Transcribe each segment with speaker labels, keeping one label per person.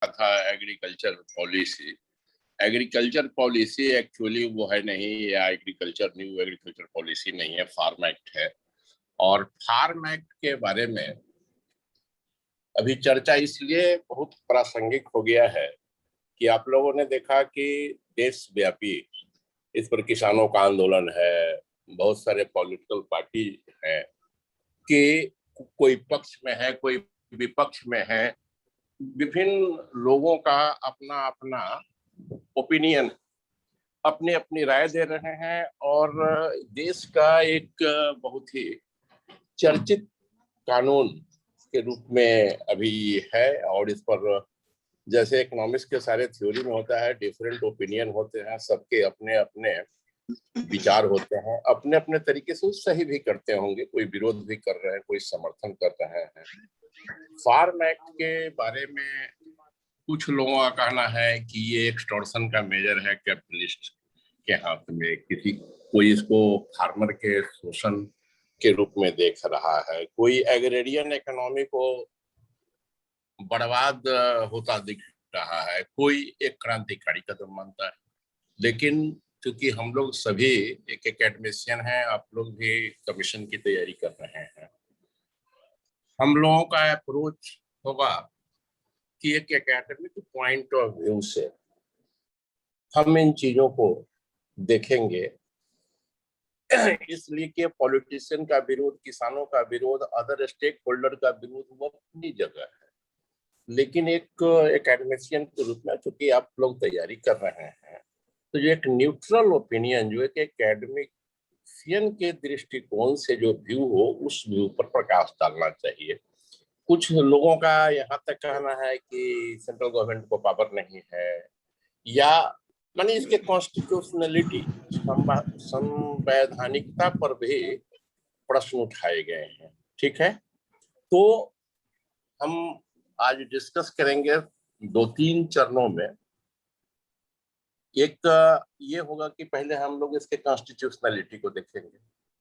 Speaker 1: था agriculture policy. Agriculture policy actually वो है नहीं, या एग्रीकल्चर न्यू एग्रीकल्चर पॉलिसी नहीं है, फार्म एक्ट है। और फार्म एक्ट के बारे में अभी चर्चा इसलिए बहुत प्रासंगिक हो गया है कि आप लोगों ने देखा कि देशव्यापी इस पर किसानों का आंदोलन है, बहुत सारे पॉलिटिकल पार्टी हैं कि कोई पक्ष में है, कोई विपक्ष में है। विभिन्न लोगों का अपना अपना ओपिनियन, अपनी अपनी राय दे रहे हैं। और देश का एक बहुत ही चर्चित कानून के रूप में अभी है। और इस पर जैसे इकोनॉमिक्स के सारे थ्योरी में होता है, डिफरेंट ओपिनियन होते हैं, सबके अपने अपने विचार होते हैं, अपने अपने तरीके से सही भी करते होंगे, कोई विरोध भी कर रहे हैं, कोई समर्थन कर रहे हैं। फार्म एक्ट के बारे में कुछ लोगों का कहना है कि ये एक्सटॉर्शन का मेजर है, कैपिटलिस्ट के हाथ में, किसी कोई इसको फार्मर के शोषण के रूप में देख रहा है, कोई एग्रेरियन इकोनॉमी को बर्बाद होता दिख रहा है, कोई एक क्रांतिकारी कदम मानता है। लेकिन क्योंकि हम लोग सभी एक एकेडमिशियन हैं, आप लोग भी कमीशन की तैयारी कर रहे हैं, हम लोगों का अप्रोच होगा कि एक एकेडमिक पॉइंट ऑफ व्यू से हम इन चीजों को देखेंगे। इसलिए कि पॉलिटिशियन का विरोध, किसानों का विरोध, अदर स्टेक होल्डर का विरोध वो अपनी जगह है, लेकिन एक एकेडमिशियन के रूप में चूंकि आप लोग तैयारी कर रहे हैं, तो जो एक न्यूट्रल ओपिनियन, जो एक एकेडमिशियन के दृष्टिकोण से जो व्यू हो, उस व्यू पर प्रकाश डालना चाहिए। कुछ लोगों का यहाँ तक कहना है कि सेंट्रल गवर्नमेंट को पावर नहीं है, या माने इसके कॉन्स्टिट्यूशनलिटी, संवैधानिकता पर भी प्रश्न उठाए गए हैं। ठीक है, तो हम आज डिस्कस करेंगे 2-3 चरणों में। एक ये होगा कि पहले हम लोग इसके कॉन्स्टिट्यूशनलिटी को देखेंगे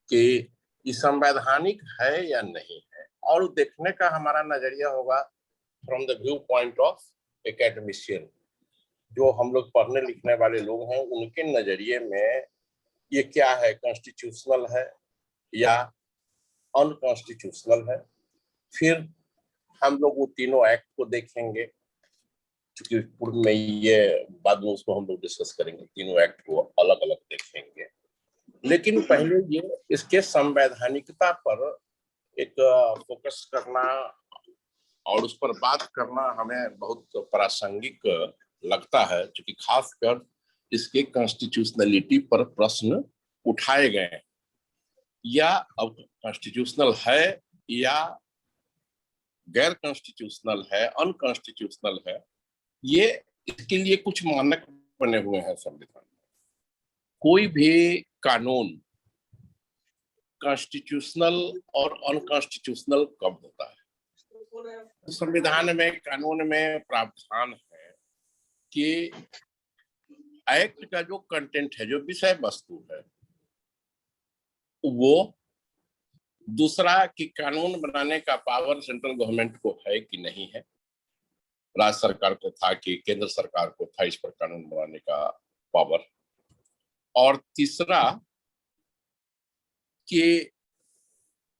Speaker 1: कि ये संवैधानिक है या नहीं है, और देखने का हमारा नजरिया होगा from the view point of academician. जो हम लोग पढ़ने लिखने वाले लोग हैं, उनके नजरिए में ये क्या है, कॉन्स्टिट्यूशनल है या अनकॉन्स्टिट्यूशनल है। फिर हम लोग वो तीनों एक्ट को देखेंगे, क्योंकि पूर्व में ये बाद में उसको हम लोग डिस्कस करेंगे, तीनों एक्ट को अलग अलग देखेंगे। लेकिन पहले ये इसके संवैधानिकता पर एक फोकस करना और उस पर बात करना हमें बहुत प्रासंगिक लगता है, क्योंकि खासकर इसके कॉन्स्टिट्यूशनलिटी पर प्रश्न उठाए गए हैं, या अब कॉन्स्टिट्यूशनल है या गैर कॉन्स्टिट्यूशनल है, अनकॉन्स्टिट्यूशनल है। ये इसके लिए कुछ मानक बने हुए हैं संविधान में। कोई भी कानून कॉन्स्टिट्यूशनल और अनकॉन्स्टिट्यूशनल कब होता है? संविधान में, कानून में प्रावधान है कि एक्ट का जो कंटेंट है, जो विषय वस्तु है, वो दूसरा कि कानून बनाने का पावर सेंट्रल गवर्नमेंट को है कि नहीं है। राज्य सरकार को था कि केंद्र सरकार को था इस पर कानून बनाने का पावर। और तीसरा कि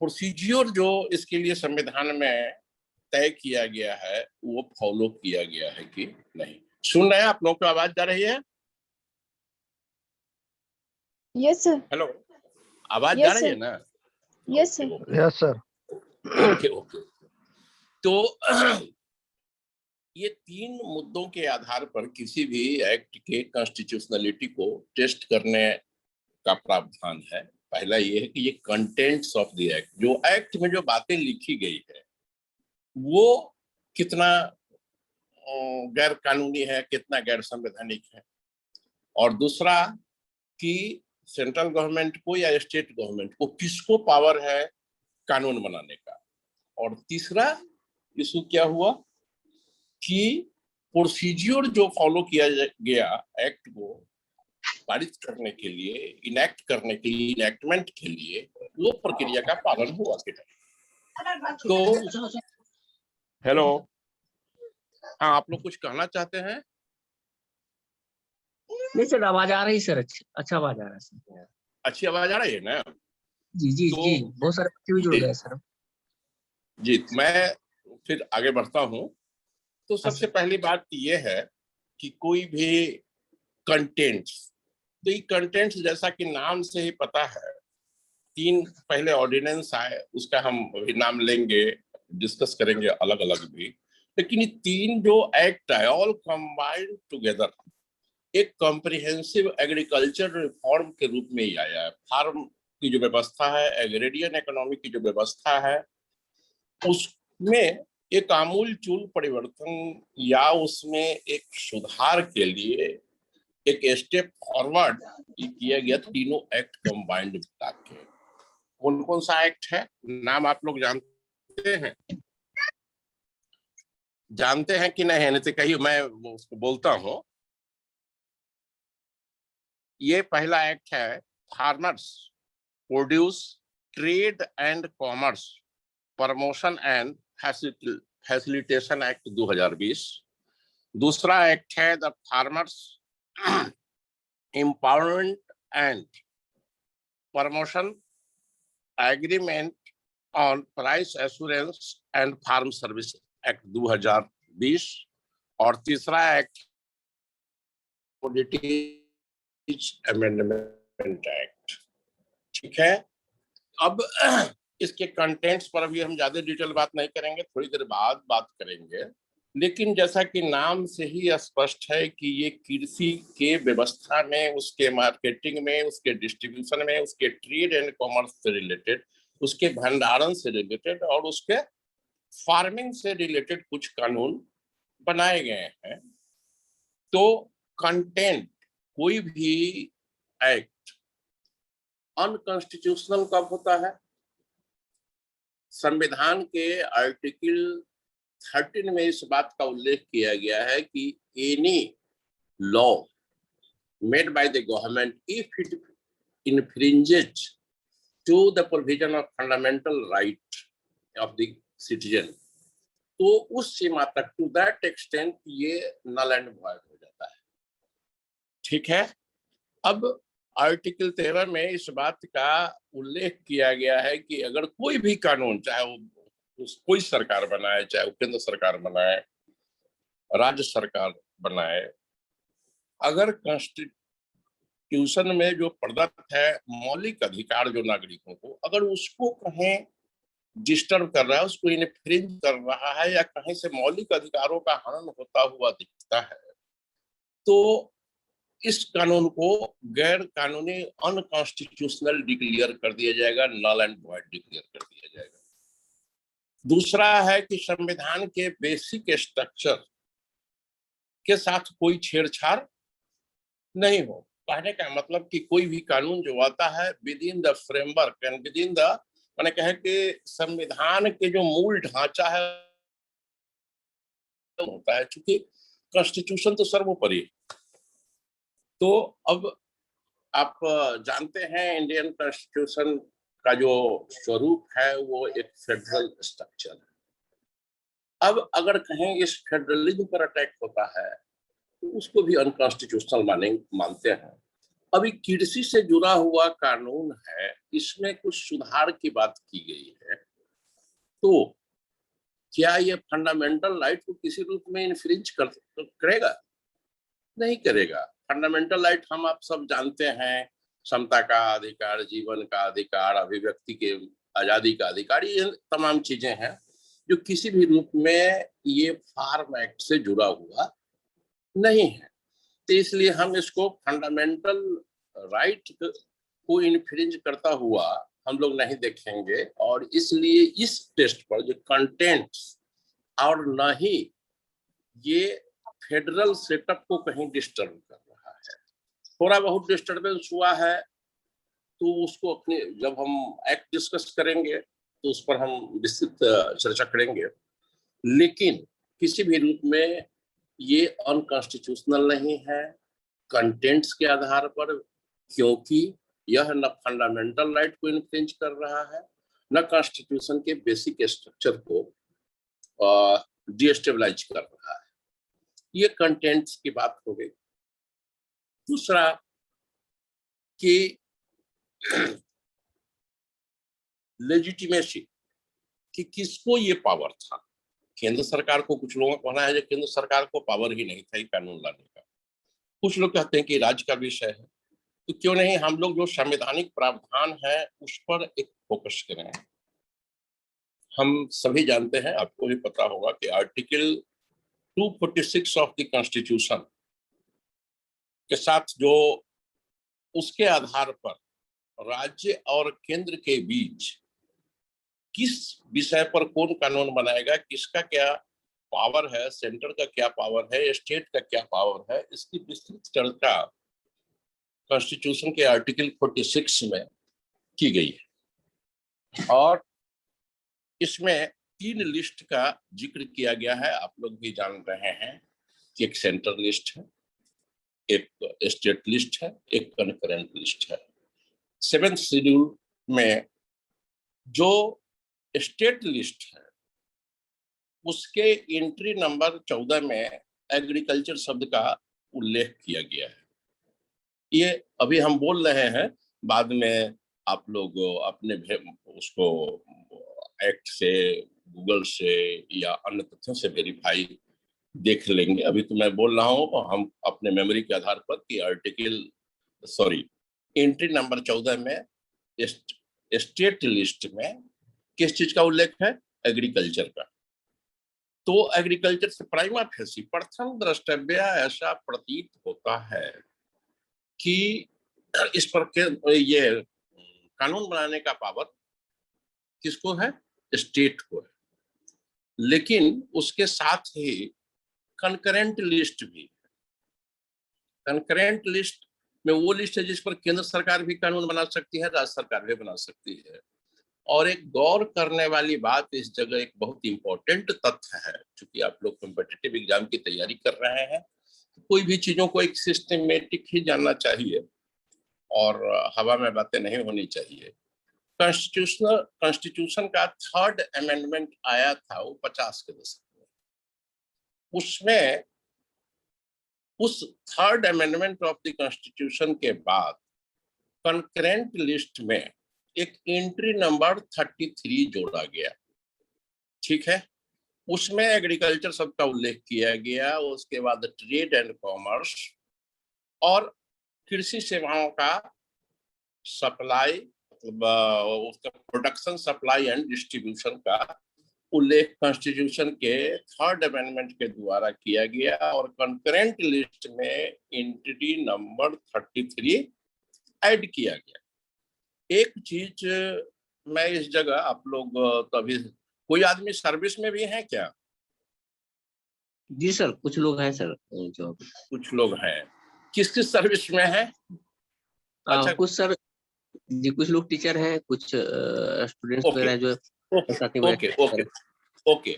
Speaker 1: प्रोसीजियर जो इसके लिए संविधान में तय किया गया है, वो फॉलो किया गया है कि नहीं। सुन रहे हैं आप लोगों को? आवाज जा रही है?
Speaker 2: Yes sir.
Speaker 1: हेलो, आवाज जा रही है ना?
Speaker 2: Yes sir.
Speaker 3: Yes sir.
Speaker 1: Okay okay. तो ये 3 मुद्दों के आधार पर किसी भी एक्ट के कॉन्स्टिट्यूशनलिटी को टेस्ट करने का प्रावधान है। पहला ये है कि ये कंटेंट्स ऑफ द एक्ट, जो एक्ट में जो बातें लिखी गई है वो कितना गैर कानूनी है, कितना गैर संवैधानिक है। और दूसरा कि सेंट्रल गवर्नमेंट को या स्टेट गवर्नमेंट को किसको पावर है कानून बनाने का। और तीसरा इशू क्या हुआ कि प्रोसीजियर जो फॉलो किया गया एक्ट को पारित करने के लिए, इनैक्ट करने के लिए, इनैक्टमेंट के लिए, वो प्रक्रिया का पालन हुआ कि नहीं। तो हेलो, हाँ, आप लोग कुछ कहना चाहते हैं?
Speaker 3: नहीं सर, आवाज आ रही सर, अच्छा आवाज आ रहा है सर।
Speaker 1: अच्छी आवाज आ रही है ना?
Speaker 3: जी जी
Speaker 1: तो
Speaker 3: जी, बहुत सारे बच्चे भी जुड़ गए सर।
Speaker 1: जी, मैं फिर आगे बढ़ता हूँ। तो सबसे
Speaker 3: अच्छा।
Speaker 1: पहली बात ये है कि कोई भी कंटेंट्स, तो ये कंटेंट्स जैसा कि नाम से ही पता है, 3 पहले ऑर्डिनेंस आए, उसका हम अभी नाम लेंगे, डिस्कस करेंगे अलग अलग भी। लेकिन ये 3 जो एक्ट है ऑल कंबाइंड टुगेदर एक कॉम्प्रिहेंसिव एग्रीकल्चर रिफॉर्म के रूप में ही आया है। फार्म की जो व्यवस्था है, एग्रेरियन इकोनॉमी की जो व्यवस्था है, उसमें एक आमूलचूल परिवर्तन या उसमें एक सुधार के लिए एक स्टेप फॉरवर्ड किया गया, तीनों एक्ट कंबाइंड मिला के। कौन कौन सा एक्ट है, नाम आप लोग जानते हैं कि नहीं? नहीं तो कहिए, मैं उसको बोलता हूँ। ये पहला एक्ट है farmers produce trade and commerce promotion and facilitation act 2020। दूसरा एक्ट है the farmers empowerment and promotion agreement on price assurance and farm service act 2020। और तीसरा एक्ट अमेंडमेंट एक्ट। ठीक है, अब इसके कंटेंट्स पर अभी हम ज्यादा डिटेल बात नहीं करेंगे, थोड़ी देर बाद बात करेंगे। लेकिन जैसा कि नाम से ही स्पष्ट है कि ये कृषि के व्यवस्था में, उसके मार्केटिंग में, उसके डिस्ट्रीब्यूशन में, उसके ट्रेड एंड कॉमर्स से रिलेटेड, उसके भंडारण से रिलेटेड और उसके फार्मिंग से रिलेटेड कुछ कानून बनाए गए हैं। तो कंटेंट, कोई भी एक्ट अनकॉन्स्टिट्यूशनल कब होता है? संविधान के आर्टिकल 13 में इस बात का उल्लेख किया गया है कि any law made by the government if it infringes to the provision of fundamental right of the citizen, तो उस सीमा तक, टू दैट एक्सटेंट, ये नल एंड वॉइड हो जाता है। ठीक है, अब आर्टिकल 13 में इस बात का उल्लेख किया गया है कि अगर कोई भी कानून, चाहे वो कोई सरकार बनाए, चाहे वो केंद्र सरकार बनाए, राज्य सरकार बनाए, अगर कॉन्स्टिट्यूशन में जो प्रदत्त है मौलिक अधिकार जो नागरिकों को, अगर उसको कहीं डिस्टर्ब कर रहा है, उसको इन्फ्रिंज कर रहा है, या कहीं से मौलिक अधिकारों का हनन होता हुआ दिखता है, तो इस कानून को गैर कानूनी, अनकॉन्स्टिट्यूशनल डिक्लेयर कर दिया जाएगा, नल एंड वॉइड डिक्लेयर कर दिया जाएगा। दूसरा है कि संविधान के बेसिक स्ट्रक्चर के साथ कोई छेड़छाड़ नहीं हो। कहने का मतलब कि कोई भी कानून जो आता है with in the framework and with in the, मैंने कहा कि संविधान के जो मूल ढांचा है होता है, क्योंकि कॉन्स्टिट्यूशन तो सर्वोपरि। तो अब आप जानते हैं इंडियन कॉन्स्टिट्यूशन का जो स्वरूप है वो एक फेडरल स्ट्रक्चर है। अब अगर कहें इस फेडरलिज्म पर अटैक होता है तो उसको भी अनकॉन्स्टिट्यूशनल मानते हैं। अभी कृषि से जुड़ा हुआ कानून है, इसमें कुछ सुधार की बात की गई है, तो क्या ये फंडामेंटल राइट को किसी रूप में इन्फ्रिंज करेगा? नहीं करेगा। फंडामेंटल राइट हम आप सब जानते हैं, समता का अधिकार, जीवन का अधिकार, अभिव्यक्ति के आजादी का अधिकार, ये तमाम चीजें हैं जो किसी भी रूप में ये फार्म एक्ट से जुड़ा हुआ नहीं है। तो इसलिए हम इसको फंडामेंटल राइट को इन्फ्रिंज करता हुआ हम लोग नहीं देखेंगे, और इसलिए इस टेस्ट पर जो कंटेंट्स और न ही ये फेडरल सेटअप को कहीं डिस्टर्ब कर रहा है। थोड़ा बहुत डिस्टर्बेंस हुआ है तो उसको अपने, जब हम एक्ट डिस्कस करेंगे तो उस पर हम विस्तृत चर्चा करेंगे, लेकिन किसी भी रूप में ये अनकॉन्स्टिट्यूशनल नहीं है कंटेंट्स के आधार पर, क्योंकि यह न फंडामेंटल राइट को इन्फ्रिंज कर रहा है, न कॉन्स्टिट्यूशन के बेसिक स्ट्रक्चर को डिस्टेबलाइज कर रहा है। ये कंटेंट्स की बात हो गई। दूसरा कि लेजिटिमेसी, कि किसको ये पावर था। केंद्र सरकार को, कुछ लोगों का कहना है कि केंद्र सरकार को पावर ही नहीं था ये कानून लाने का। कुछ लोग कहते हैं कि राज्य का विषय है। तो क्यों नहीं हम लोग जो संवैधानिक प्रावधान है उस पर एक फोकस करें। हम सभी जानते हैं, आपको भी पता होगा कि आर्टिकल 246 ऑफ द कॉन्स्टिट्यूशन के साथ जो उसके आधार पर राज्य और केंद्र के बीच किस विषय पर कौन कानून बनाएगा, किसका क्या पावर है, सेंटर का क्या पावर है, स्टेट का क्या पावर है, इसकी विस्तृत चर्चा कॉन्स्टिट्यूशन के आर्टिकल 46 में की गई है। और इसमें 3 लिस्ट का जिक्र किया गया है। आप लोग भी जान रहे हैं कि एक सेंट्रल लिस्ट है, एक स्टेट लिस्ट है, एक कनकरेंट लिस्ट है। 7th शेड्यूल में जो स्टेट लिस्ट है उसके एंट्री नंबर 14 में एग्रीकल्चर शब्द का उल्लेख किया गया है। ये अभी हम बोल रहे हैं, बाद में आप लोग अपने उसको एक्ट से, गूगल से या अन्य तथ्यों से वेरीफाई देख लेंगे। अभी तो मैं बोल रहा हूँ हम अपने मेमोरी के आधार पर कि एंट्री नंबर 14 में स्टेट लिस्ट में किस चीज का उल्लेख है, एग्रीकल्चर का। तो एग्रीकल्चर से प्राइमा फेसी प्रथम द्रष्टव्य ऐसा प्रतीत होता है कि इस पर ये कानून बनाने का पावर किसको है, स्टेट को है। लेकिन उसके साथ ही कंकरेंट लिस्ट भी, कंकरेंट लिस्ट में वो लिस्ट है जिस पर केंद्र सरकार भी कानून बना सकती है, राज्य सरकार भी बना सकती है। और एक गौर करने वाली बात इस जगह, एक बहुत इंपॉर्टेंट तथ्य है, क्योंकि आप लोग कॉम्पिटिटिव एग्जाम की तैयारी कर रहे हैं, तो कोई भी चीजों को एक सिस्टमेटिक ही जानना चाहिए और हवा में बातें नहीं होनी चाहिए। कॉन्स्टिट्यूशन का 3rd अमेंडमेंट आया था वो 50 के दशक में। उसमें उस 3rd amendment of the constitution के बाद कंकरेंट लिस्ट में एक एंट्री नंबर 33 जोड़ा गया। ठीक है, उसमें एग्रीकल्चर शब्द का उल्लेख किया गया। उसके बाद ट्रेड एंड कॉमर्स और कृषि सेवाओं का सप्लाई, मतलब उसका प्रोडक्शन, सप्लाई एंड डिस्ट्रीब्यूशन का उल्लेख कॉन्स्टिट्यूशन के 3rd अमेंडमेंट के द्वारा किया गया। और कंकरेंट लिस्ट में एंटिटी नंबर 33 ऐड किया गया। एक चीज मैं इस जगह, आप लोग तो अभी कोई आदमी सर्विस में भी है क्या?
Speaker 3: जी सर, कुछ लोग हैं सर जो
Speaker 1: कुछ लोग हैं। किस किस सर्विस में है? अच्छा,
Speaker 3: कुछ सर जी, कुछ लोग टीचर हैं, कुछ स्टूडेंट्स
Speaker 1: ओके
Speaker 3: वगैरह जो
Speaker 1: ओके ओके ओके ओके।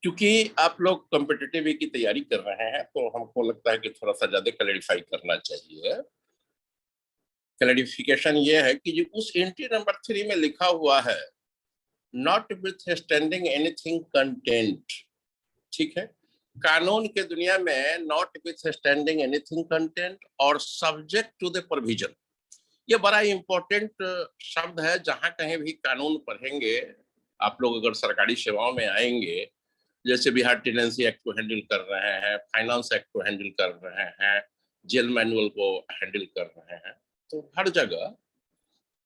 Speaker 1: क्योंकि आप लोग कॉम्पिटिटिव की तैयारी कर रहे हैं तो हमको लगता है कि थोड़ा सा ज्यादा क्लैरिफाई करना चाहिए। क्लैरिफिकेशन ये है कि जो उस एंट्री नंबर 3 में लिखा हुआ है, not with standing anything content. ठीक है, कानून के दुनिया में not with standing anything content और सब्जेक्ट टू द प्रोविजन, ये बड़ा इंपॉर्टेंट शब्द है। जहां कहीं भी कानून पढ़ेंगे आप लोग, अगर सरकारी सेवाओं में आएंगे, जैसे बिहार टेनेंसी एक्ट को हैंडल कर रहे हैं, फाइनेंस एक्ट को हैंडल कर रहे हैं, जेल मैनुअल को हैंडल कर रहे हैं, तो हर जगह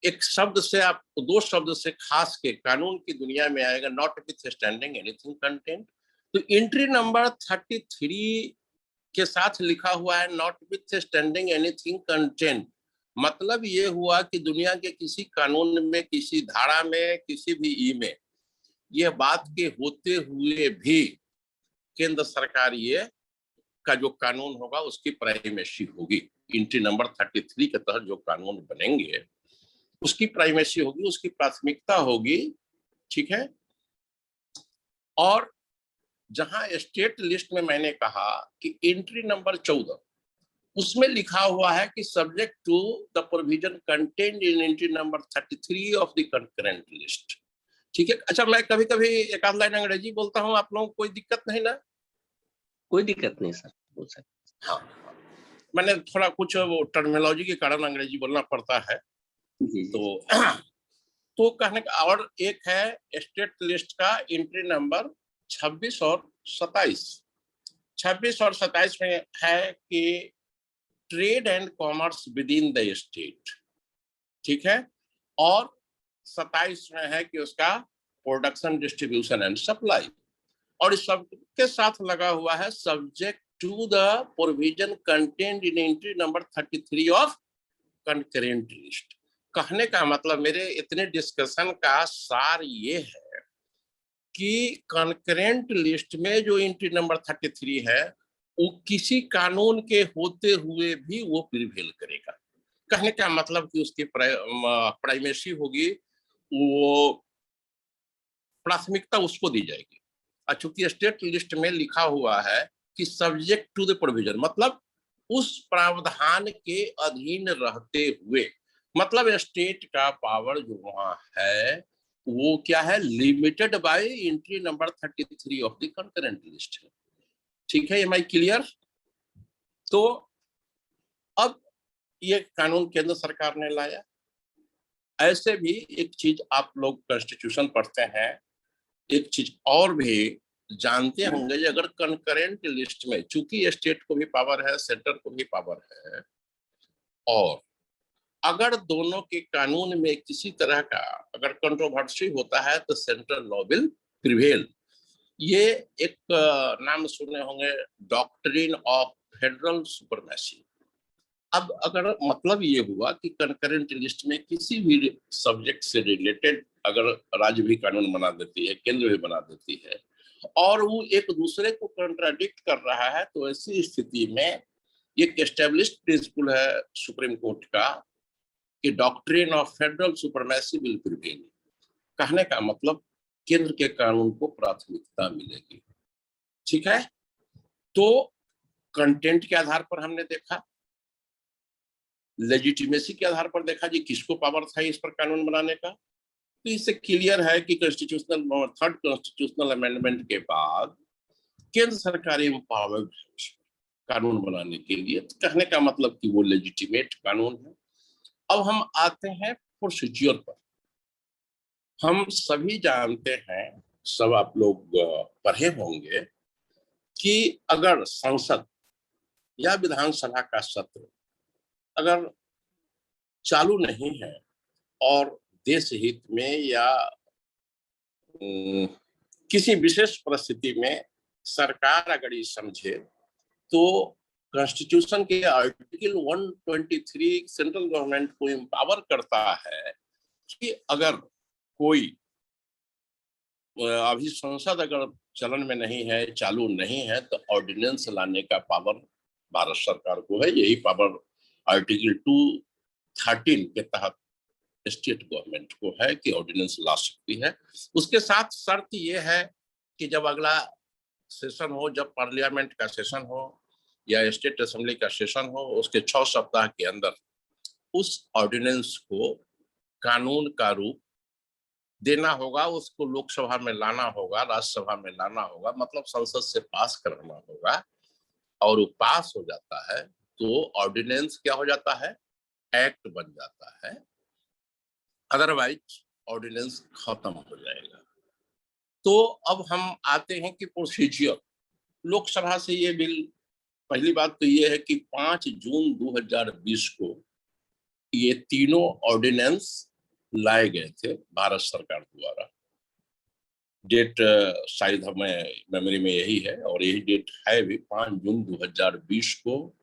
Speaker 1: एक शब्द से, आप 2 शब्द से खास के कानून की दुनिया में आएगा, not with standing anything content. तो एंट्री नंबर 33 के साथ लिखा हुआ है not with standing anything content. मतलब ये हुआ कि दुनिया के किसी कानून में, किसी धारा में, किसी भी ई में यह बात के होते हुए भी केंद्र सरकार ये का जो कानून होगा उसकी प्राइमेसी होगी। एंट्री नंबर 33 के तहत जो कानून बनेंगे उसकी प्राइमेसी होगी, उसकी प्राथमिकता होगी। ठीक है, और जहां स्टेट लिस्ट में मैंने कहा कि एंट्री नंबर 14, उसमें लिखा हुआ है कि subject to the provision contained in entry number 33 of the concurrent list. ठीक है, अच्छा मैं कभी कभी एक आध लाइन अंग्रेजी बोलता हूँ, आप लोगों को कोई दिक्कत नहीं ना?
Speaker 3: कोई दिक्कत नहीं सर, बोल सकते।
Speaker 1: हाँ, मैंने थोड़ा कुछ वो टर्मिनोलॉजी के कारण अंग्रेजी बोलना पड़ता है।
Speaker 3: जी जी।
Speaker 1: तो तो कहने का, और एक है स्टेट लिस्ट का एंट्री नंबर 26 और 27। 26 और 27 में है कि trade and commerce with in the state, ठीक है। और 27 में है कि उसका प्रोडक्शन, डिस्ट्रीब्यूशन एंड सप्लाई। और इस सब के साथ लगा हुआ है subject to the provision content in entry number 33 of concurrent list. कहने का मतलब मेरे इतने डिस्कशन का सार ये है कि कंकरेंट लिस्ट में जो एंट्री नंबर 33 है वो किसी कानून के होते हुए भी वो प्रिवेल करेगा। कहने का मतलब कि उसकी प्राइमेसी होगी, वो प्राथमिकता उसको दी जाएगी। और चूंकि स्टेट लिस्ट में लिखा हुआ है कि सब्जेक्ट टू द प्रोविजन, मतलब उस प्रावधान के अधीन रहते हुए, मतलब स्टेट का पावर जो वहां है वो क्या है, limited by entry number 33 of the concurrent list है। ठीक है, एम आई क्लियर? तो अब ये कानून केंद्र सरकार ने लाया। ऐसे भी एक चीज आप लोग कॉन्स्टिट्यूशन पढ़ते हैं, एक चीज और भी जानते होंगे, अगर कंकरेंट लिस्ट में चूंकि स्टेट को भी पावर है, सेंटर को भी पावर है, और अगर दोनों के कानून में किसी तरह का अगर कंट्रोवर्सी होता है तो सेंट्रल लॉ विल प्रिवेल। ये एक नाम सुने होंगे, डॉक्ट्रिन ऑफ फेडरल सुपरमेसी। अब अगर मतलब ये हुआ कि कंकरेंट लिस्ट में किसी भी सब्जेक्ट से रिलेटेड अगर राज्य भी कानून बना देती है, केंद्र भी बना देती है, और वो एक दूसरे को कंट्राडिक्ट कर रहा है, तो ऐसी स्थिति में एक एस्टेब्लिश्ड प्रिंसिपल है सुप्रीम कोर्ट का कि doctrine of federal supremacy will prevail. कहने का मतलब केंद्र के कानून को प्राथमिकता मिलेगी। ठीक है, तो कंटेंट के आधार पर हमने देखा, लेजिटिमेसी के आधार पर देखा जी किसको पावर था इस पर कानून बनाने का। तो इससे क्लियर है कि कॉन्स्टिट्यूशनल थर्ड कॉन्स्टिट्यूशनल अमेंडमेंट के बाद केंद्र सरकार एम्पावर्ड है कानून बनाने के लिए। तो कहने का मतलब कि वो लेजिटिमेट कानून है। अब हम आते हैं प्रोसीजर पर। हम सभी जानते हैं, सब आप लोग पढ़े होंगे कि अगर संसद या विधानसभा का सत्र अगर चालू नहीं है और देश हित में या किसी विशेष परिस्थिति में सरकार अगर ये समझे तो कॉन्स्टिट्यूशन के आर्टिकल 123 सेंट्रल गवर्नमेंट को एम्पावर करता है कि अगर कोई अभी संसद अगर चलन में नहीं है, चालू नहीं है, तो ऑर्डिनेंस लाने का पावर भारत सरकार को है। यही पावर आर्टिकल 213 के तहत स्टेट गवर्नमेंट को है कि ऑर्डिनेंस ला सकती है। उसके साथ शर्त यह है कि जब अगला सेशन हो, जब पार्लियामेंट का सेशन हो या स्टेट असेंबली का सेशन हो, उसके 6 सप्ताह के अंदर उस ऑर्डिनेंस को कानून का रूप देना होगा, उसको लोकसभा में लाना होगा, राज्यसभा में लाना होगा, मतलब संसद से पास करना होगा। और वो पास हो जाता है तो ऑर्डिनेंस क्या हो जाता है, एक्ट बन जाता है। अदरवाइज ऑर्डिनेंस खत्म हो जाएगा। तो अब हम आते हैं कि प्रोसीजर। लोकसभा से ये बिल, पहली बात तो ये है कि 5 जून 2020 को ये तीनों ऑर्डिनेंस लाए गए थे भारत सरकार द्वारा। डेट शायद हमें मेमोरी में यही है और यही डेट है भी, 5 जून 2020 को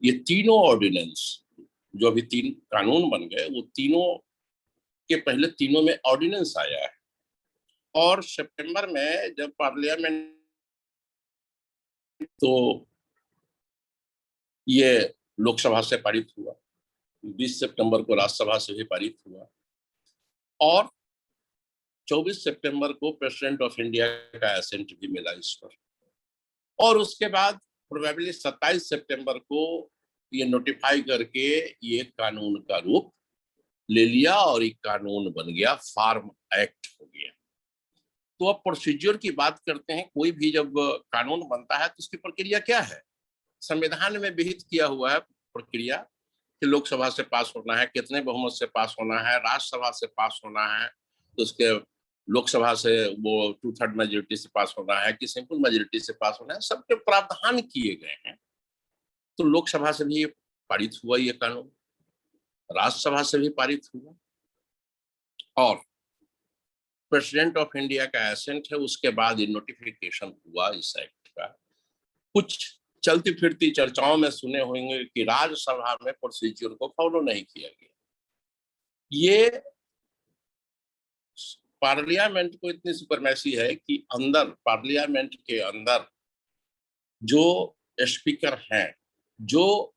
Speaker 1: ये तीनों ऑर्डिनेंस जो अभी 3 कानून बन गए, वो तीनों के पहले तीनों में ऑर्डिनेंस आया है। और सितंबर में जब पार्लियामेंट, तो ये लोकसभा से पारित हुआ, 20 सितंबर को राज्यसभा से भी पारित हुआ, और 24 सितंबर को प्रेसिडेंट ऑफ इंडिया का एसेंट भी मिला इस पर। और उसके बाद प्रोबेबली 27 सितंबर को ये नोटिफाई करके ये कानून का रूप ले लिया और एक कानून बन गया, फार्म एक्ट हो गया। तो अब प्रोसीजर की बात करते हैं। कोई भी जब कानून बनता है तो उसकी प्रक्रिया क्या है? संविधान में विहित किया हुआ है प्रक्रिया कि लोकसभा से पास होना है, कितने बहुमत से पास होना है, राज्यसभा से पास होना है, तो उसके लोकसभा से वो 2/3 मेजोरिटी से पास होना है कि सिंपल मेजोरिटी से पास होना है, सबके प्रावधान किए गए हैं। तो लोकसभा से भी पारित हुआ ये कानून, राज्यसभा से भी पारित हुआ, और प्रेसिडेंट ऑफ इंडिया का एसेंट है, उसके बाद ये नोटिफिकेशन हुआ इस एक्ट का। कुछ चलती फिरती चर्चाओं में सुने होंगे कि राज्यसभा में प्रोसीजर को फॉलो नहीं किया गया। ये पार्लियामेंट को इतनी सुपरमेसी है कि अंदर पार्लियामेंट के अंदर जो स्पीकर हैं, जो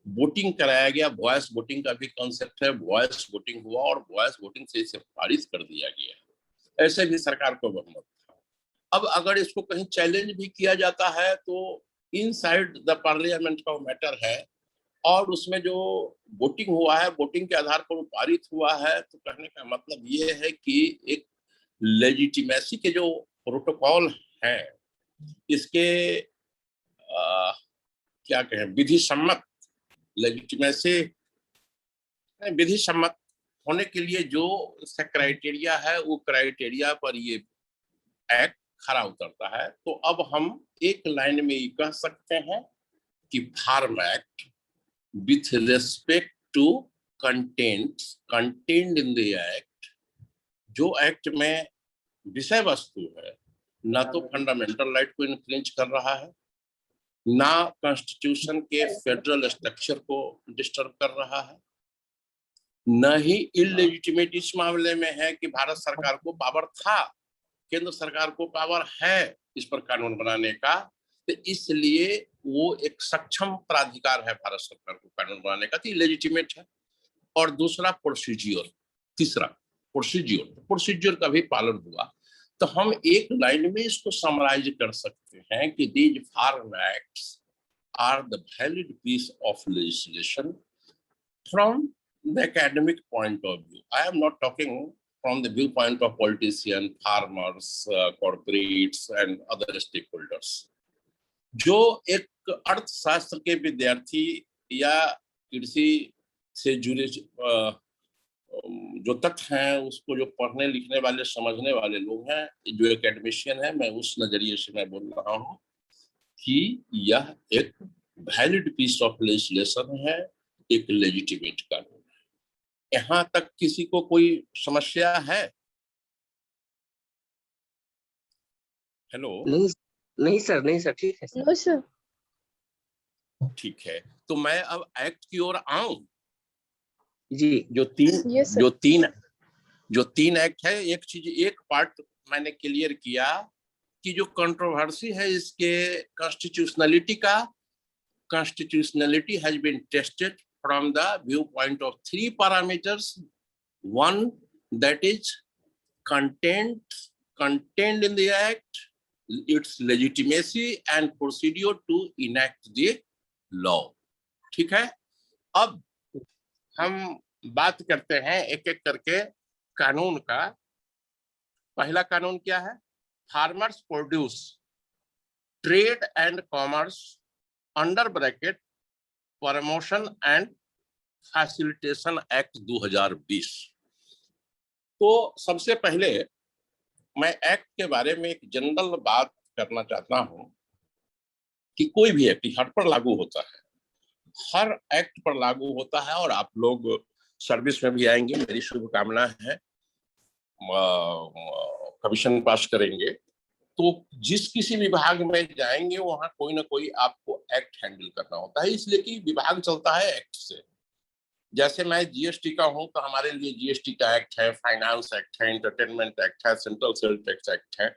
Speaker 1: वोटिंग कराया गया, वॉइस वोटिंग का भी कॉन्सेप्ट है, वॉइस वोटिंग हुआ और वॉइस वोटिंग से इसे पारित कर दिया गया। ऐसे भी सरकार को बहुमत था। अब अगर इसको कहीं चैलेंज भी किया जाता है तो इनसाइड द पार्लियामेंट का मैटर है, और उसमें जो वोटिंग हुआ है, वोटिंग के आधार पर पारित हुआ है, तो कहने का मतलब ये है कि एक लेजिटिमेसी के जो प्रोटोकॉल हैं, इसके क्या कहें, विधि सम्मत लेजिटिमेसी, विधि सम्मत होने के लिए जो इसका क्राइटेरिया है, वो क्राइटेरिया पर ये एक्ट खरा उतरता है। तो अब हम एक लाइन में ये कह सकते हैं कि farm act with respect to contained in the act, जो एक्ट में विषय वस्तु है, ना तो फंडामेंटल राइट को इन्फ्रिंज कर रहा है, ना कॉन्स्टिट्यूशन के फेडरल स्ट्रक्चर को डिस्टर्ब कर रहा है, न ही इलेजिटिमेट इस मामले में है कि भारत सरकार को पावर था, केंद्र सरकार को पावर है इस पर कानून बनाने का, तो इसलिए वो एक सक्षम प्राधिकार है भारत सरकार को कानून बनाने का, तो लेजिटिमेट है। और दूसरा प्रोसीजर, तीसरा प्रोसीजर का भी पालन हुआ। तो हम एक लाइन में इसको समराइज कर सकते हैं कि these farm acts are the valid piece of legislation from the academic point of view. I am not talking from the viewpoint of politicians, farmers, corporates and other stakeholders. जो एक अर्थशास्त्र के विद्यार्थी या कृषि से जुड़े जो तथ्य हैं, उसको जो पढ़ने लिखने वाले समझने वाले लोग हैं, जो एकेडमिशियन है, मैं उस नजरिए से मैं बोल रहा हूँ कि यह एक वैलिड पीस ऑफ लेजिस्लेशन है, एक लेजिटिमेट कानून। यहाँ तक किसी को कोई समस्या है? हेलो?
Speaker 3: नहीं सर, नहीं सर, ठीक है
Speaker 2: नो सर।
Speaker 1: ठीक है, तो मैं अब एक्ट की ओर आऊं
Speaker 3: जी।
Speaker 1: जो तीन एक्ट है, एक चीज, एक पार्ट मैंने क्लियर किया कि जो कंट्रोवर्सी है इसके कॉन्स्टिट्यूशनलिटी का, constitutionality has been tested from the viewpoint of 3 parameters. One, that is contained in the act, its legitimacy and procedure to enact the law. ठीक है? अब हम बात करते हैं एक एक करके कानून का। पहला कानून क्या है? Farmers produce trade and commerce under bracket promotion and facilitation act 2020। तो सबसे पहले मैं एक्ट के बारे में एक जनरल बात करना चाहता हूं कि कोई भी एक्ट हर पर लागू होता है, हर एक्ट पर लागू होता है, और आप लोग सर्विस में भी आएंगे, मेरी शुभकामना है, कमीशन पास करेंगे, तो जिस किसी विभाग में जाएंगे वहां कोई ना कोई आपको एक्ट हैंडल करना होता है, इसलिए कि विभाग चलता है एक्ट से। जैसे मैं जीएसटी का हूं तो हमारे लिए जीएसटी का एक्ट है, फाइनेंस एक्ट है, एंटरटेनमेंट एक्ट है, सेंट्रल सेल टैक्स एक्ट है।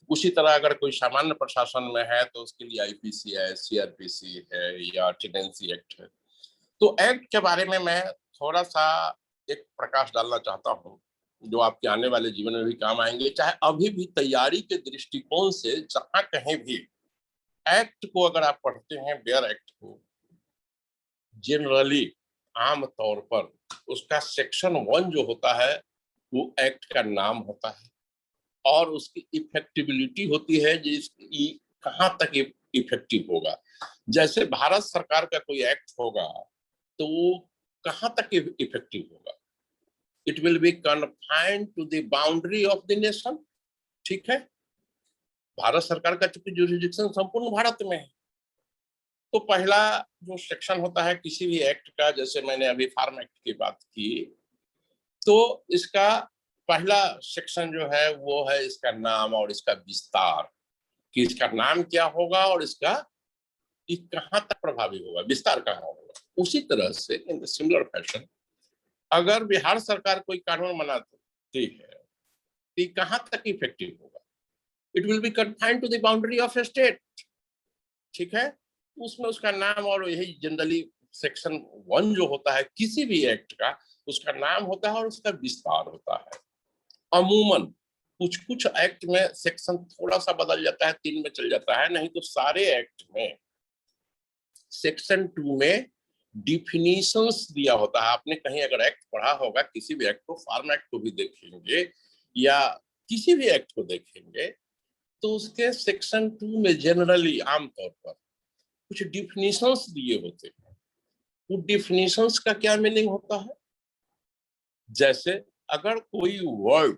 Speaker 1: उसी तरह अगर कोई सामान्य प्रशासन में है तो उसके लिए आईपीसी है, सीआरपीसी है या टेनेंसी एक्ट है। तो एक्ट के बारे में मैं थोड़ा सा एक प्रकाश डालना चाहता हूँ, जो आपके आने वाले जीवन में भी काम आएंगे, चाहे अभी भी तैयारी के दृष्टिकोण से जहां कहीं भी एक्ट को अगर आप पढ़ते हैं, बेयर एक्ट को, जनरली आम तौर पर उसका सेक्शन 1 जो होता है वो एक्ट का नाम होता है, और उसकी इफेक्टिबिलिटी होती है जिसकी कहाँ तक इफेक्टिव होगा। जैसे भारत सरकार का कोई एक्ट होगा तो वो कहाँ तक इफेक्टिव होगा, it will be confined to the boundary of the nation. ठीक है, भारत सरकार का चूंकि जुरिडिक्शन संपूर्ण भारत में है, तो पहला जो सेक्शन होता है किसी भी एक्ट का, जैसे मैंने अभी फार्म एक्ट की बात की, तो इसका पहला सेक्शन जो है वो है इसका नाम और इसका विस्तार, कि इसका नाम क्या होगा और इसका कहाँ तक प्रभावी होगा, विस्तार कहाँ होगा। उसी तरह से इन सिमिलर फैशन अगर बिहार सरकार कोई कानून बनाती है तो कहाँ तक इफेक्टिव होगा, it will be confined to the boundary of state. ठीक है, उसमें उसका नाम और यही जनरली सेक्शन 1 जो होता है किसी भी एक्ट का, उसका नाम होता है और उसका विस्तार होता है। अमूमन कुछ कुछ एक्ट में सेक्शन थोड़ा सा बदल जाता है, 3 में चल जाता है, नहीं तो सारे एक्ट में सेक्शन 2 में डिफिनीशंस दिया होता है। आपने कहीं अगर एक्ट पढ़ा होगा, किसी भी एक्ट को, फार्म एक्ट को भी देखेंगे या किसी भी एक्ट को देखेंगे, तो उसके सेक्शन 2 में जनरली आमतौर पर कुछ डिफिनीशंस दिए होते हैं। वो डिफिनीशंस का क्या मीनिंग होता है, जैसे अगर कोई वर्ड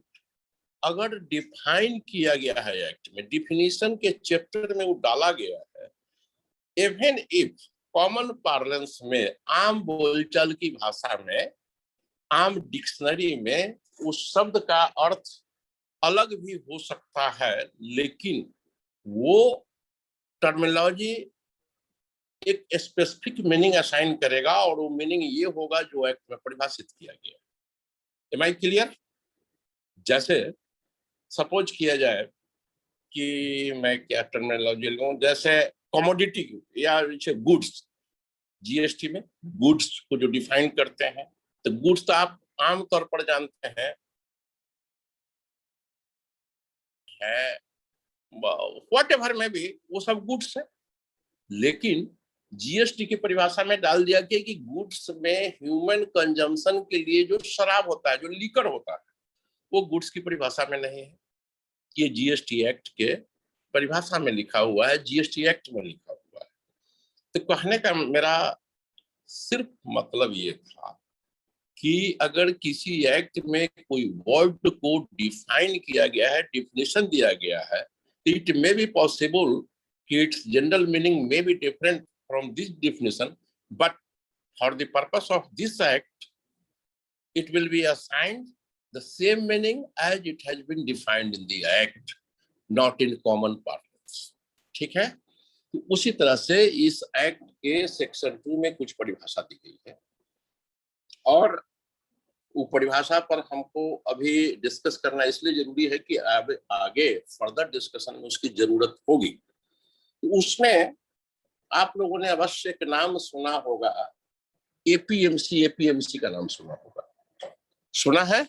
Speaker 1: अगर डिफाइन किया गया है एक्ट में, डिफिनीशन के चैप्टर में वो डाला गया है, इवन इफ कॉमन पार्लेंस में, आम बोलचाल की भाषा में, आम डिक्शनरी में उस शब्द का अर्थ अलग भी हो सकता है, लेकिन वो टर्मिनोलॉजी एक स्पेसिफिक मीनिंग असाइन करेगा और वो मीनिंग ये होगा जो एक्ट में परिभाषित किया गया। Am I clear? जैसे सपोज किया जाए कि मैं क्या टर्मिनोलॉजी लूं, जैसे कमोडिटी या गुड्स, जीएसटी में गुड्स को जो डिफाइन करते हैं, तो गुड्स तो आप आमतौर पर जानते हैं है व्हाटएवर में भी वो सब गुड्स है, लेकिन जीएसटी की परिभाषा में डाल दिया गया कि गुड्स में ह्यूमन कंजम्पशन के लिए जो शराब होता है, जो लीकर होता है, वो गुड्स की परिभाषा में नहीं है। ये जीएसटी एक्ट के परिभाषा में लिखा हुआ है, जीएसटी एक्ट में लिखा हुआ है। तो कहने का मेरा सिर्फ मतलब ये था कि अगर किसी एक्ट में कोई वर्ड को डिफाइन किया गया है, डिफिनेशन दिया गया है, इट मे बी पॉसिबल कि it's general meaning may be different from this definition, but for the purpose of this act it will be assigned the same meaning as it has been defined in the act, not in common parlance. ठीक है, तो उसी तरह से इस act के section 2 में कुछ परिभाषा दी गई है और वो परिभाषा पर हमको अभी डिस्कस करना इसलिए जरूरी है कि अब आगे फर्दर डिस्कशन में उसकी जरूरत होगी। तो उसमें आप लोगों ने अवश्य एक नाम सुना होगा, एपीएमसी। एपीएमसी का नाम सुना होगा, सुना है?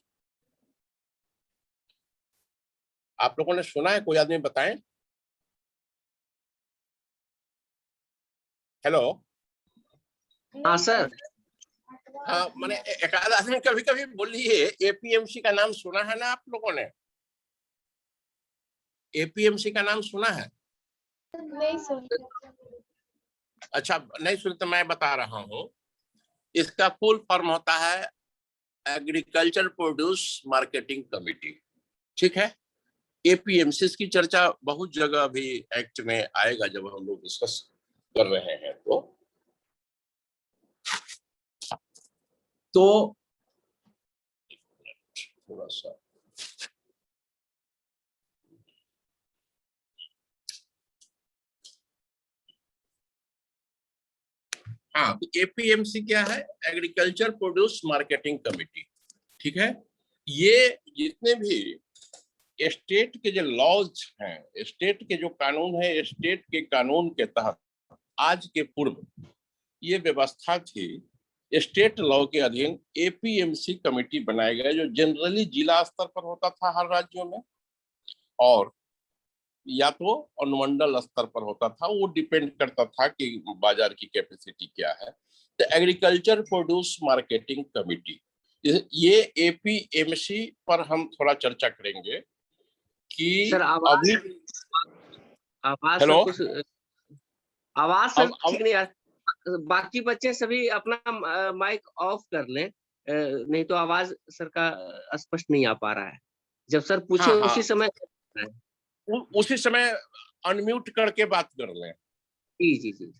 Speaker 1: आप लोगों ने सुना है? कोई आदमी बताएं। हेलो।
Speaker 3: हाँ सर।
Speaker 1: हाँ, मैंने एक आदमी कभी कभी बोलिए, एपीएमसी का नाम सुना है ना आप लोगों ने? एपीएमसी का नाम सुना है?
Speaker 2: नहीं सर।
Speaker 1: अच्छा, नहीं सुन तो मैं बता रहा हूँ। इसका फुल फॉर्म होता है एग्रीकल्चर प्रोड्यूस मार्केटिंग कमेटी। ठीक है, एपीएमसी की चर्चा बहुत जगह अभी एक्ट में आएगा जब हम लोग डिस्कस कर रहे हैं। तो थोड़ा सा हाँ, तो एपीएमसी क्या है? Agriculture produce marketing committee. ठीक है, ये जितने भी स्टेट के जो लॉज हैं, स्टेट के जो कानून है, स्टेट के कानून के तहत आज के पूर्व ये व्यवस्था थी, स्टेट लॉ के अधीन एपीएमसी कमेटी बनाया गया, जो जनरली जिला स्तर पर होता था हर राज्यों में, और या तो अनुमंडल स्तर पर होता था। वो डिपेंड करता था कि बाजार की कैपेसिटी क्या है। तो एग्रीकल्चर प्रोड्यूस मार्केटिंग कमेटी, ये एपीएमसी पर हम थोड़ा चर्चा करेंगे कि
Speaker 3: सर आवाज
Speaker 1: अभी
Speaker 3: आवाज
Speaker 1: हेलो
Speaker 3: सर कुछ आवाज सर
Speaker 1: अब
Speaker 3: ठीक नहीं आ बाकी बच्चे सभी अपना माइक ऑफ कर लें, नहीं तो आवाज सर का स्पष्ट नहीं आ पा रहा है। जब सर पूछे
Speaker 1: हाँ
Speaker 3: उसी
Speaker 1: हाँ,
Speaker 3: समय
Speaker 1: उसी समय अनम्यूट करके बात कर लें।
Speaker 3: जी जी जी।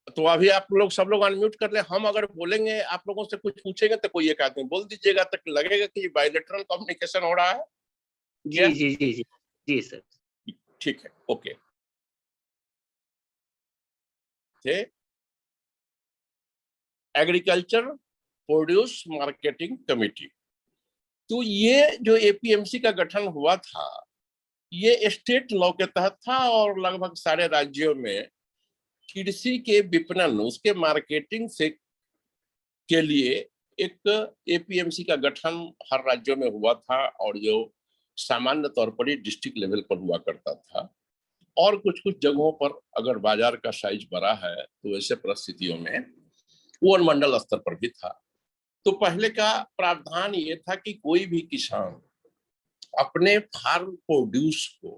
Speaker 1: तो अभी आप लोग सब लोग अनम्यूट कर ले, हम अगर बोलेंगे आप लोगों से कुछ पूछेंगे तो कोई एक आदमी बोल दीजिएगा, तक लगेगा कि बायलैटरल कम्युनिकेशन हो रहा है
Speaker 3: जी
Speaker 1: क्या?
Speaker 3: जी जी जी जी सर।
Speaker 1: ठीक है, ओके। थे एग्रीकल्चर प्रोड्यूस मार्केटिंग कमेटी। तो ये जो एपीएमसी का गठन हुआ था, ये स्टेट लॉ के तहत था और लगभग सारे राज्यों में कृषि के विपणन, उसके मार्केटिंग से के लिए एक एपीएमसी का गठन हर राज्यों में हुआ था, और जो सामान्य तौर पर ही डिस्ट्रिक्ट लेवल पर हुआ करता था। और कुछ कुछ जगहों पर अगर बाजार का साइज बड़ा है तो ऐसे परिस्थितियों में वो अनुमंडल स्तर पर भी था। तो पहले का प्रावधान ये था कि कोई भी किसान अपने फार्म प्रोड्यूस को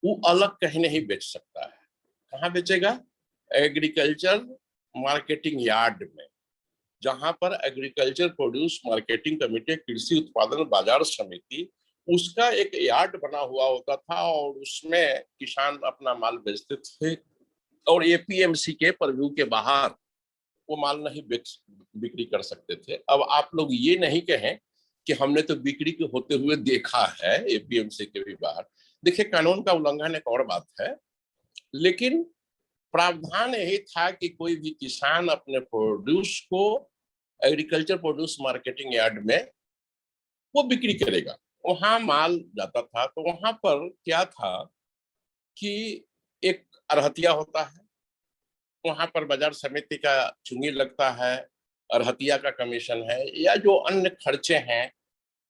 Speaker 1: वो अलग कहीं नहीं बेच सकता है। कहाँ बेचेगा? एग्रीकल्चर मार्केटिंग यार्ड में, जहां पर एग्रीकल्चर प्रोड्यूस मार्केटिंग कमेटी, कृषि उत्पादन बाजार समिति, उसका एक यार्ड बना हुआ होता था और उसमें किसान अपना माल बेचते थे और एपीएमसी के परव्यू के बाहर वो माल नहीं बिक्री कर सकते थे। अब आप लोग ये नहीं कहें कि हमने तो बिक्री के होते हुए देखा है एपीएमसी के भी बाहर। देखिए, कानून का उल्लंघन एक और बात है, लेकिन प्रावधान यही था कि कोई भी किसान अपने प्रोड्यूस को एग्रीकल्चर प्रोड्यूस मार्केटिंग यार्ड में वो बिक्री करेगा। वहां माल जाता था, तो वहां पर क्या था कि एक अरहतिया होता है, वहां पर बाजार समिति का चुंगी लगता है, अरहतिया का कमीशन है, या जो अन्य खर्चे हैं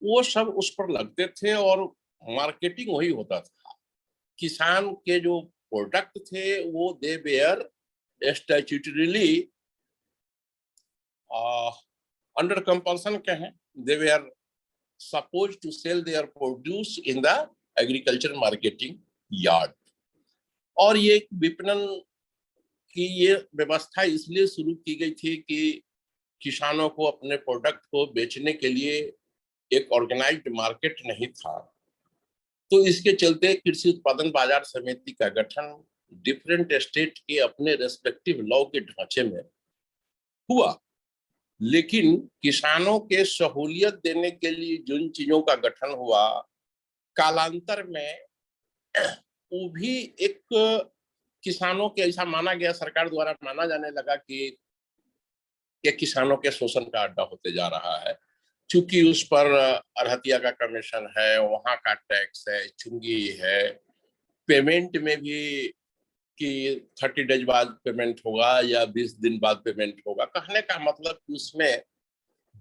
Speaker 1: वो सब उस पर लगते थे और मार्केटिंग वही होता था। किसान के जो प्रोडक्ट थे वो दे वेयर स्टैट्यूटरीली अंडर कंपल्सन कहें, दे where supposed to sell their produce in the agriculture marketing yard। और ये विपणन की ये व्यवस्था इसलिए शुरू की गई थी कि किसानों को अपने प्रोडक्ट को बेचने के लिए एक ऑर्गेनाइज्ड मार्केट नहीं था। तो इसके चलते कृषि उत्पादन बाजार समिति का गठन डिफरेंट स्टेट के अपने रेस्पेक्टिव लॉ के ढांचे में हुआ। लेकिन किसानों के सहूलियत देने के लिए जिन चीजों का गठन हुआ, कालांतर में वो भी एक किसानों के ऐसा माना गया, सरकार द्वारा माना जाने लगा कि ये किसानों के शोषण का अड्डा होते जा रहा है, क्योंकि उस पर अरहतिया का कमीशन है, वहां का टैक्स है, चुंगी है, पेमेंट में भी कि 30 डेज बाद पेमेंट होगा या 20 दिन बाद पेमेंट होगा। कहने का मतलब कि उसमें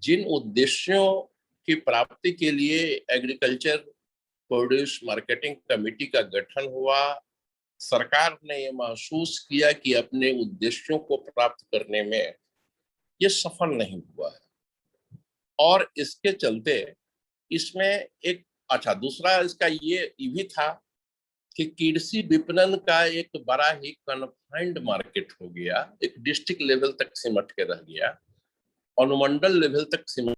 Speaker 1: जिन उद्देश्यों की प्राप्ति के लिए एग्रीकल्चर प्रोड्यूस मार्केटिंग कमेटी का गठन हुआ, सरकार ने ये महसूस किया कि अपने उद्देश्यों को प्राप्त करने में ये सफल नहीं हुआ है, और इसके चलते इसमें एक अच्छा दूसरा इसका ये भी था कि कृषि विपणन का एक बड़ा ही कन्फाइंड मार्केट हो गया, एक डिस्ट्रिक्ट लेवल तक सिमट के रह गया, अनुमंडल लेवल तक सिमट